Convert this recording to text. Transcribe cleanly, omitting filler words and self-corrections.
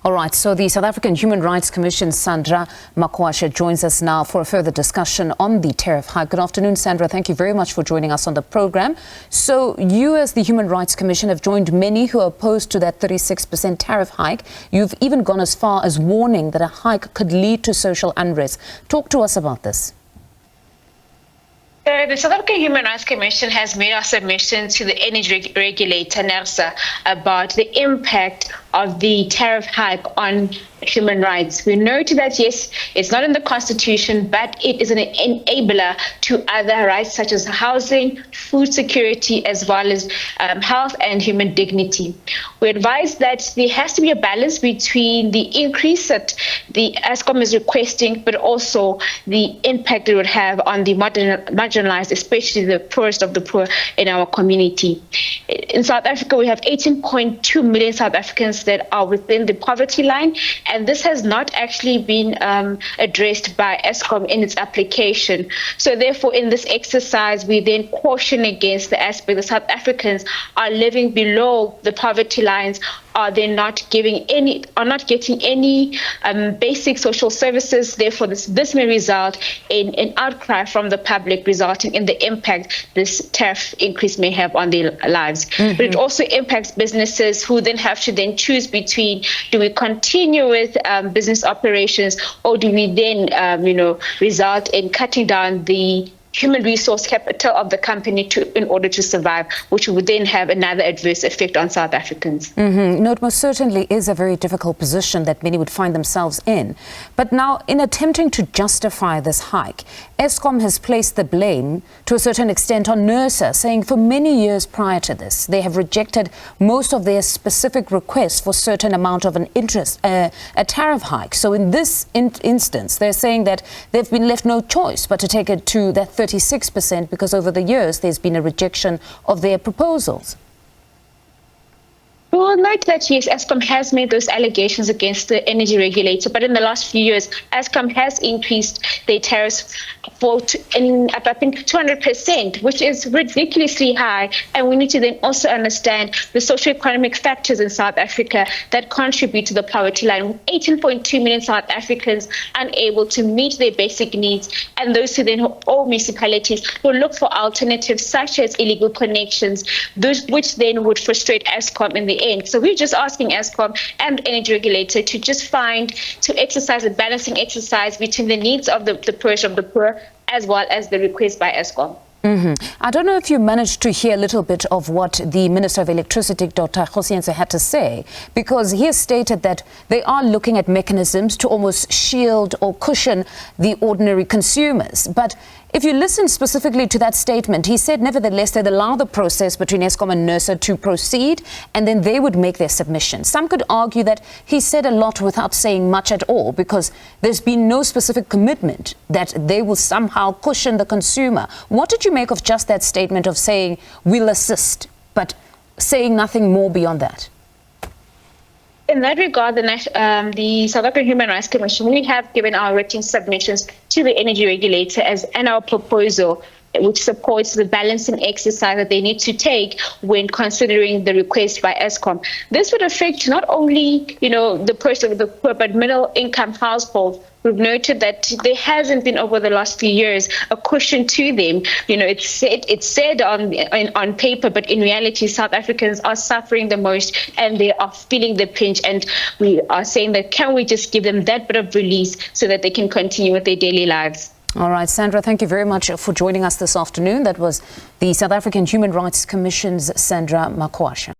All right, so the South African Human Rights Commission, Sandra Makoasha, joins us now for a further discussion on the tariff hike. Good afternoon, Sandra. Thank you very much for joining us on the program. So you, as the Human Rights Commission, have joined many who are opposed to that 36% tariff hike. You've even gone as far as warning that a hike could lead to social unrest. Talk to us about this. The South African Human Rights Commission has made our submission to the energy regulator, NERSA, about the impact of the tariff hike on human rights. We note that, yes, it's not in the Constitution, but it is an enabler to other rights such as housing, food security, as well as health and human dignity. We advise that there has to be a balance between the increase that the Eskom is requesting, but also the impact it would have on the marginalized, especially the poorest of the poor in our community. In South Africa, we have 18.2 million South Africans that are within the poverty line, and this has not actually been addressed by Eskom in its application. So therefore, in this exercise, we then caution against the aspect that South Africans are living below the poverty lines. Are they not getting any basic social services? Therefore, this may result in an outcry from the public, resulting in the impact this tariff increase may have on their lives. But it also impacts businesses who then have to then choose between, do we continue with business operations, or do we then result in cutting down the human resource capital of the company in order to survive, which would then have another adverse effect on South Africans. No, it most certainly is a very difficult position that many would find themselves in. But now, in attempting to justify this hike, Eskom has placed the blame to a certain extent on NERSA, saying for many years prior to this, they have rejected most of their specific requests for certain amount of a tariff hike. So in this instance, they're saying that they've been left no choice but to take it to that 36% because over the years there's been a rejection of their proposals. We will note that, yes, Eskom has made those allegations against the energy regulator, but in the last few years, Eskom has increased their tariffs up 200%, which is ridiculously high. And we need to then also understand the socioeconomic factors in South Africa that contribute to the poverty line, with 18.2 million South Africans unable to meet their basic needs, and those who then all municipalities will look for alternatives such as illegal connections, which then would frustrate Eskom in the end. So we're just asking Eskom and the energy regulator to just exercise a balancing exercise between the needs of the poorest of the poor as well as the request by Eskom. I don't know if you managed to hear a little bit of what the Minister of Electricity, Dr. Kgosientsho, had to say, because he has stated that they are looking at mechanisms to almost shield or cushion the ordinary consumers. But if you listen specifically to that statement, he said nevertheless they'd allow the process between Eskom and NERSA to proceed, and then they would make their submission. Some could argue that he said a lot without saying much at all, because there's been no specific commitment that they will somehow cushion the consumer. What did you make of just that statement of saying we'll assist, but saying nothing more beyond that? In that regard, the South African Human Rights Commission, we have given our written submissions to the energy regulator and our proposal, which supports the balancing exercise that they need to take when considering the request by Eskom. This would affect not only, the person of the poor, but middle-income households. We've noted that there hasn't been over the last few years a cushion to them. It's said on paper, but in reality, South Africans are suffering the most and they are feeling the pinch. And we are saying that, can we just give them that bit of release so that they can continue with their daily lives? All right, Sandra, thank you very much for joining us this afternoon. That was the South African Human Rights Commission's Sandra Makoasha.